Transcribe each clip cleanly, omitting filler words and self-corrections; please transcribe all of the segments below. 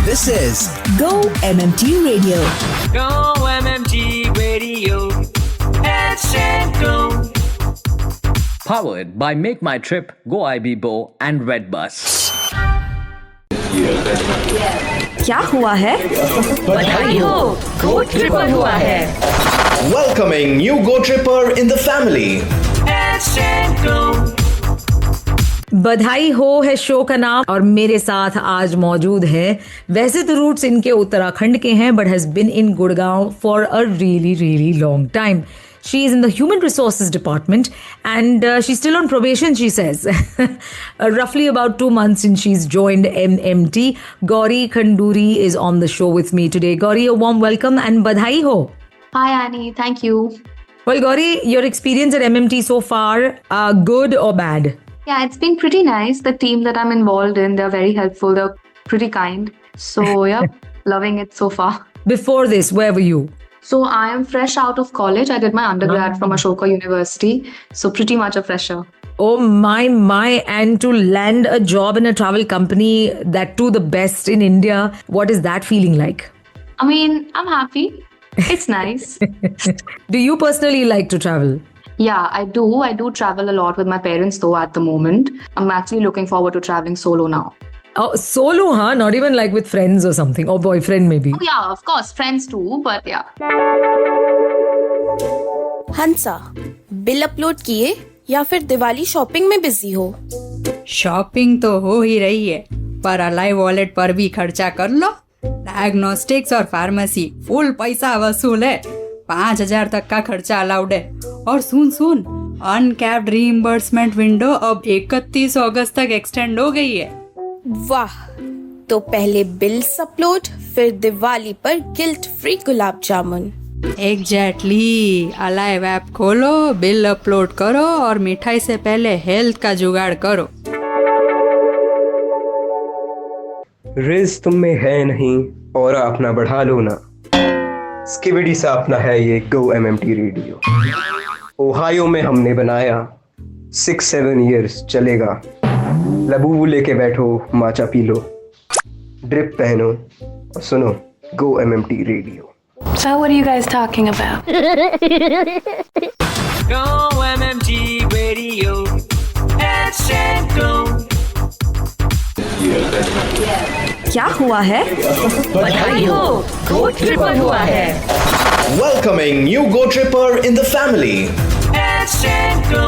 This is Go MMT Radio. Go MMT Radio. Let's go. Powered by Make My Trip, Go IB-Bo and Redbus. क्या हुआ है? बधाई हो, Go Tripper हुआ है. Welcoming new Go Tripper in the family. Let's go. बधाई हो है शो का नाम और मेरे साथ आज मौजूद है. वैसे तो रूट्स इनके उत्तराखंड के हैं but has been in Gurgaon for a really long time. She is in the human resources department and she's still on probation, she says. Roughly about 2 months since she's joined MMT. Gauri Khanduri is on the show with me today. Gauri, a warm welcome and badhai ho. Hi Annie, thank you. Well, Gauri, your experience at MMT so far, good or bad? Yeah, it's been pretty nice. The team that I'm involved in, they're very helpful. They're pretty kind. So yeah, loving it so far. Before this, where were you? So I am fresh out of college. I did my undergrad from Ashoka University. So pretty much a fresher. Oh my, and to land a job in a travel company, that too the best in India, what is that feeling like? I mean, I'm happy. It's nice. Do you personally like to travel? Yeah, I do. I do travel a lot with my parents though at the moment. I'm actually looking forward to traveling solo now. Oh, solo, huh? Not even like with friends or something, or boyfriend maybe. Oh, yeah, of course, friends too, but yeah. Hansa, bill upload किए या फिर Diwali shopping में busy हो? Shopping तो हो ही रही है पर अलाइ वॉलेट पर भी खर्चा कर लो. डायग्नोस्टिक्स और फार्मेसी फुल पैसा वसूल है. 5,000 तक का खर्चा अलाउड है. और सुन अनकैप्ड रीइंबर्समेंट विंडो अब 31 अगस्त तक एक्सटेंड हो गई है. वाह, तो पहले बिल्स अपलोड फिर दिवाली पर guilt free gulab jamun. Exactly. Alive app खोलो, बिल अपलोड करो और मिठाई से पहले हेल्थ का जुगाड़ करो. रिज तुम में है नहीं और अपना बढ़ा लो ना. स्किबिडी सा अपना है ये गो एमएमटी रेडियो. ओहायो में हमने बनाया. 6-7 years चलेगा. लबूबू लेके बैठो, माचा पी लो, ड्रिप पहनो और सुनो go MMT radio. So what are you guys talking about? Go MMT Radio. Let's go. क्या हुआ है? बधाई हो, Go Tripper हुआ है. Welcoming new Go Tripper in the family. Let's go.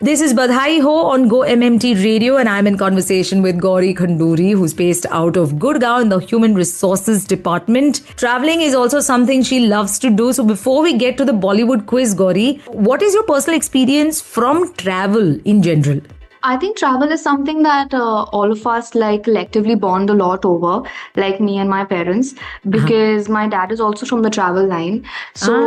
This is Badhai Ho on Go MMT Radio and I'm in conversation with Gauri Khanduri who's based out of Gurgaon in the Human Resources Department. Traveling is also something she loves to do. So before we get to the Bollywood quiz, Gauri, what is your personal experience from travel in general? I think travel is something that all of us like collectively bond a lot over, like me and my parents, because my dad is also from the travel line. So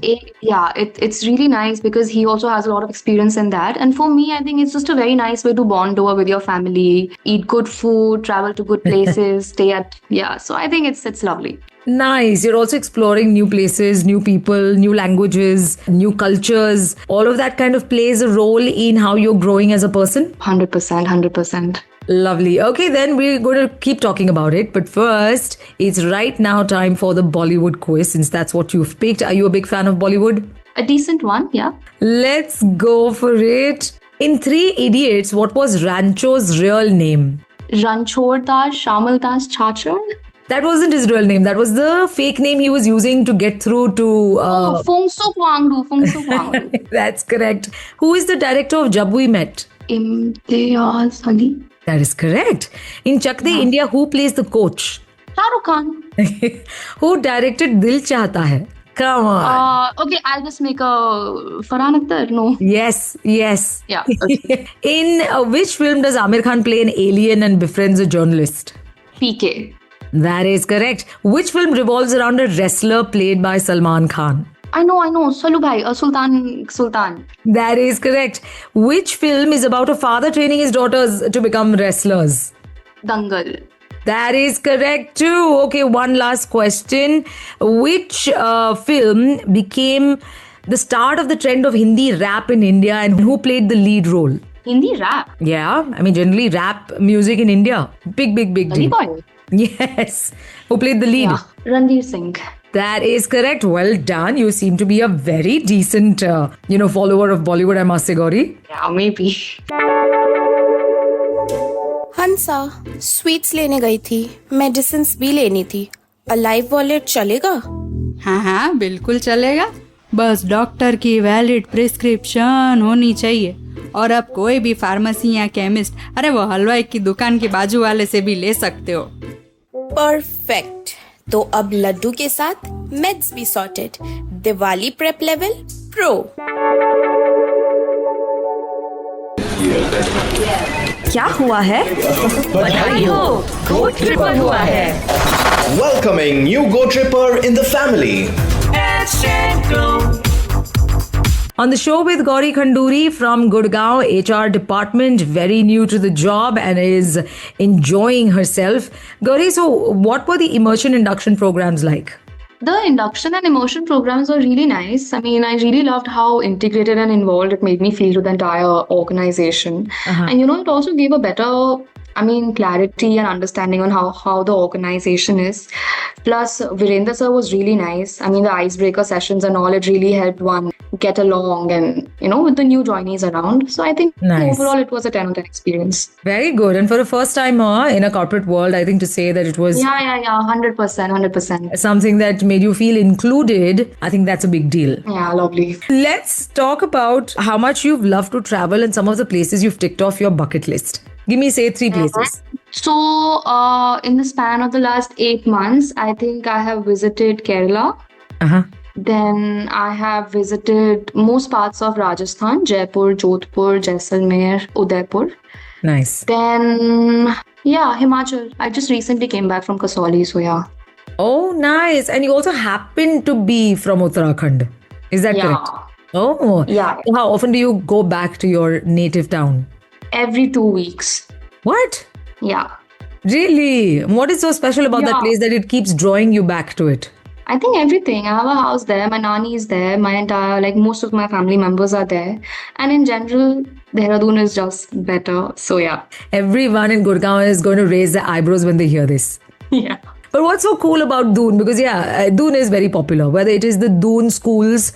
it's really nice because he also has a lot of experience in that. And for me, I think it's just a very nice way to bond over with your family, eat good food, travel to good places, stay at, so I think it's lovely. Nice. You're also exploring new places, new people, new languages, new cultures. All of that kind of plays a role in how you're growing as a person. 100%. Lovely. Okay, then we're going to keep talking about it. But first, it's right now time for the Bollywood quiz since that's what you've picked. Are you a big fan of Bollywood? A decent one, yeah. Let's go for it. In Three Idiots, what was Rancho's real name? Ranchor Das, Shamal Das, Chachar. That wasn't his real name. That was the fake name he was using to get through to... Fung Suk Wangdu. That's correct. Who is the director of Jab We Met? Imtiaz Ali. That is correct. In Chak De India, who plays the coach? Shah Rukh Khan. Who directed Dil Chahta Hai? Come on. Okay, I'll just make a Farhan Akhtar. No. Yes. Yeah. Okay. In which film does Amir Khan play an alien and befriends a journalist? PK. That is correct. Which film revolves around a wrestler played by Salman Khan? I know. Salu Bhai, Sultan. That is correct. Which film is about a father training his daughters to become wrestlers? Dangal. That is correct too. Okay, one last question. Which film became the start of the trend of Hindi rap in India and who played the lead role? Hindi rap. Yeah, I mean generally rap music in India. Big Sunny deal. Boy. Yes. Who played the lead? Yeah. Ranveer Singh. That is correct. Well done. You seem to be a very decent, follower of Bollywood, I must say, Gauri. Yeah, maybe. Hansa sweets लेने गई थी, medicine भी लेनी थी, alive wallet चलेगा? हाँ हाँ बिल्कुल चलेगा, बस डॉक्टर की वैलिड प्रिस्क्रिप्शन होनी चाहिए। और अब कोई भी फार्मेसी या केमिस्ट, अरे वो हलवाई की दुकान के बाजू वाले से भी ले सकते हो। परफेक्ट। तो अब लड्डू के साथ मेड्स भी sorted. Diwali prep level pro. क्या हुआ है? बधाई हो, गोट ट्रिपर हुआ है। Welcoming new Go Tripper in the family. On the show with Gauri Khanduri from Gurgaon HR department, very new to the job and is enjoying herself. Gauri, so what were the immersion induction programs like? The induction and immersion programs were really nice. I mean, I really loved how integrated and involved it made me feel to the entire organization. And it also gave a better, clarity and understanding on how the organization is. Plus, Virendra sir was really nice. I mean, the icebreaker sessions and all, it really helped one get along and, with the new joinees around. So I think overall it was a 10 on 10 experience. Very good. And for the first time in a corporate world, I think to say that it was... Yeah, 100%. Something that made you feel included, I think that's a big deal. Yeah, lovely. Let's talk about how much you've loved to travel and some of the places you've ticked off your bucket list. Give me, say, 3 places. So, in the span of the last 8 months, I think I have visited Kerala. Then I have visited most parts of Rajasthan, Jaipur, Jodhpur, Jaisalmer, Udaipur. Nice. Then, Himachal. I just recently came back from Kasauli, so yeah. Oh, nice. And you also happen to be from Uttarakhand. Is that correct? Oh. Yeah. How often do you go back to your native town? Every 2 weeks. What? Yeah. Really? What is so special about that place that it keeps drawing you back to it? I think everything. I have a house there. My nani is there. My entire, most of my family members are there. And in general, Dehradun is just better. So yeah. Everyone in Gurgaon is going to raise their eyebrows when they hear this. Yeah. But what's so cool about Doon? Because Doon is very popular. Whether it is the Doon schools,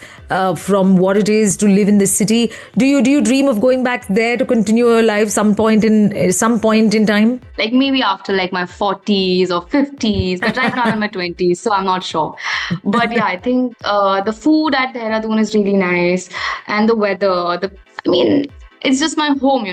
from what it is to live in this city, do you dream of going back there to continue your life some point in time? Like maybe after my 40s or 50s, but right now I'm in my 20s, so I'm not sure. But yeah, I think the food at Dehradun is really nice, and the weather. It's just my home,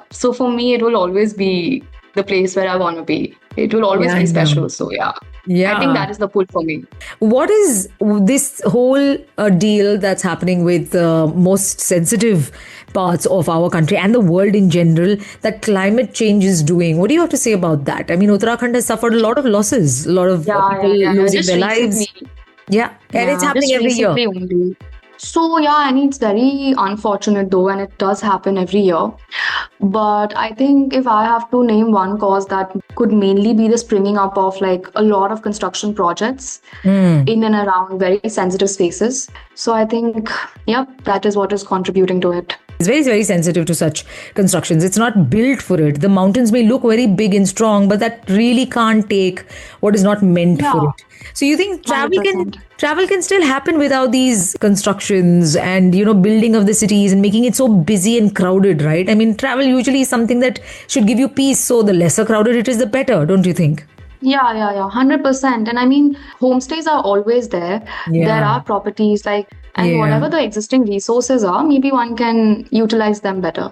So for me, it will always be the place where I want to be. It will always be special. So yeah. I think that is the pull for me. What is this whole deal that's happening with most sensitive parts of our country and the world in general that climate change is doing? What do you have to say about that? I mean, Uttarakhand has suffered a lot of losses, a lot of people losing their lives. Yeah, and it's happening every year. Only. So yeah, and it's very unfortunate though, and it does happen every year. But I think if I have to name one cause, that could mainly be the springing up of a lot of construction projects in and around very sensitive spaces. So I think, that is what is contributing to it. It's very, very sensitive to such constructions. It's not built for it. The mountains may look very big and strong, but that really can't take what is not meant for it. So you think travel can still happen without these constructions and, building of the cities and making it so busy and crowded, right? I mean, travel usually is something that should give you peace. So the lesser crowded it is, the better, don't you think? Yeah, 100%. And I mean, homestays are always there. Yeah. There are properties and whatever the existing resources are, maybe one can utilize them better.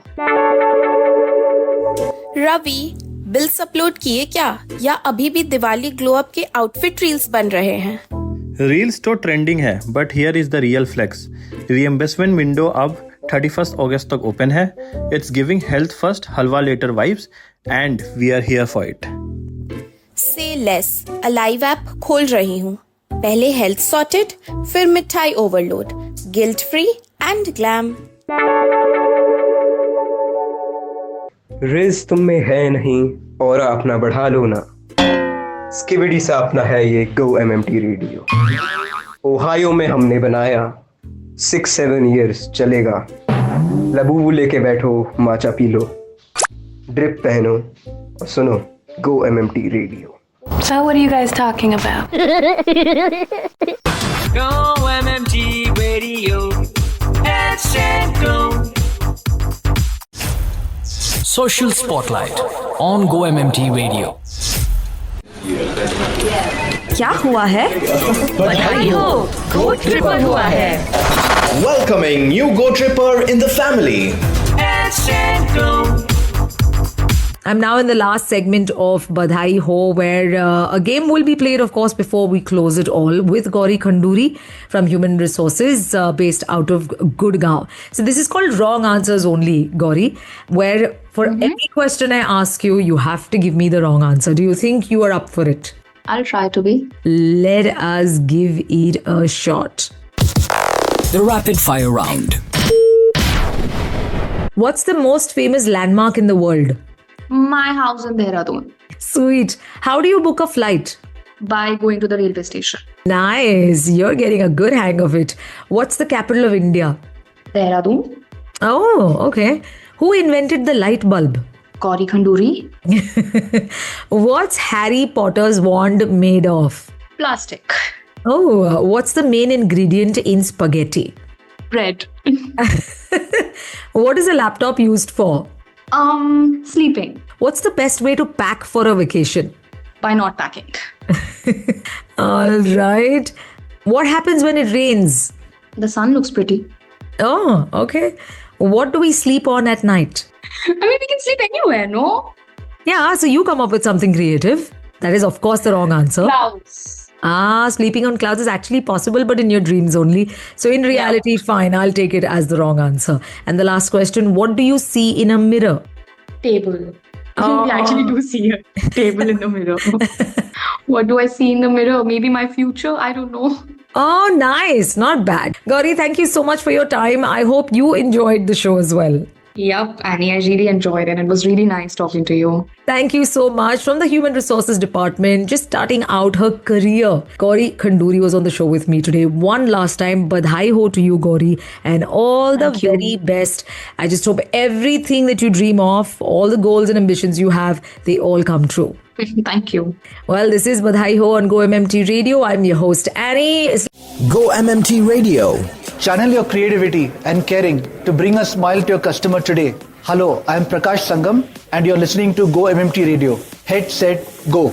Ravi, bills upload किए क्या या अभी भी Diwali glow up के outfit reels बन रहे हैं? Reels तो ट्रेंडिंग है, but here is the real flex. Reimbursement window अब 31 अगस्त तक ओपन है। It's giving health first halwa later vibes and we are here for it. Say less, Alive app खोल रही हूँ। पहले हेल्थ सॉर्टेड, फिर मिठाई overload, guilt free and glam. Ridge तुम में है नहीं और अपना बढ़ा लो ना। स्किबिडी सा अपना है ये गो एमएमटी रेडियो। ओहायो में हमने बनाया, 6-7 years चलेगा। लबूबू लेके बैठो, माचा पी लो, ड्रिप पहनो और सुनो go MMT radio. So what are you guys talking about? Go MMT Radio. Hashtag go. Social Spotlight on Go MMT Radio. क्या हुआ है? बधाई हो, Go Tripper हुआ है. Welcoming new Go Tripper in the family. Hashtag go. I'm now in the last segment of Badhai Ho, where a game will be played, of course, before we close it all, with Gauri Khanduri from Human Resources, based out of Gurgaon. So this is called Wrong Answers Only, Gauri, where for every question I ask you, you have to give me the wrong answer. Do you think you are up for it? I'll try to be. Let us give it a shot. The rapid fire round. What's the most famous landmark in the world? My house in Dehradun. Sweet. How do you book a flight? By going to the railway station. Nice. You're getting a good hang of it. What's the capital of India? Dehradun. Oh, okay. Who invented the light bulb? Gauri Khanduri. What's Harry Potter's wand made of? Plastic. Oh, what's the main ingredient in spaghetti? Bread. What is a laptop used for? Sleeping. What's the best way to pack for a vacation? By not packing. All right. What happens when it rains? The sun looks pretty. Oh, okay. What do we sleep on at night? I mean, we can sleep anywhere, no? Yeah, so you come up with something creative. That is, of course, the wrong answer. Clouds. Sleeping on clouds is actually possible, but in your dreams only. So in reality, fine, I'll take it as the wrong answer. And the last question, what do you see in a mirror? Table. Oh. I actually do see a table in the mirror. What do I see in the mirror? Maybe my future? I don't know. Oh, nice. Not bad. Gauri, thank you so much for your time. I hope you enjoyed the show as well. Yep, Annie, I really enjoyed it. It was really nice talking to you. Thank you so much. From the Human Resources Department, just starting out her career, Gauri Khanduri was on the show with me today. One last time, badhai ho to you, Gauri, and all the very best. I just hope everything that you dream of, all the goals and ambitions you have, they all come true. Thank you. Well, this is Badhai Ho on Go MMT Radio. I'm your host, Annie. Go MMT Radio. Channel your creativity and caring to bring a smile to your customer today. Hello, I am Prakash Sangam and you're listening to Go MMT Radio. Head, set, go.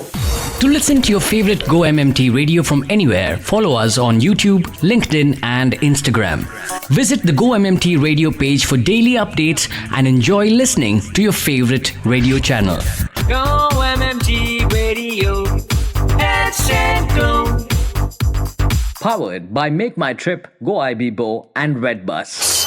To listen to your favorite Go MMT Radio from anywhere, follow us on YouTube, LinkedIn and Instagram. Visit the Go MMT Radio page for daily updates and enjoy listening to your favorite radio channel. Go MMT Radio. Hashtag go. Powered by Make My Trip, Go IB Bo and Redbus.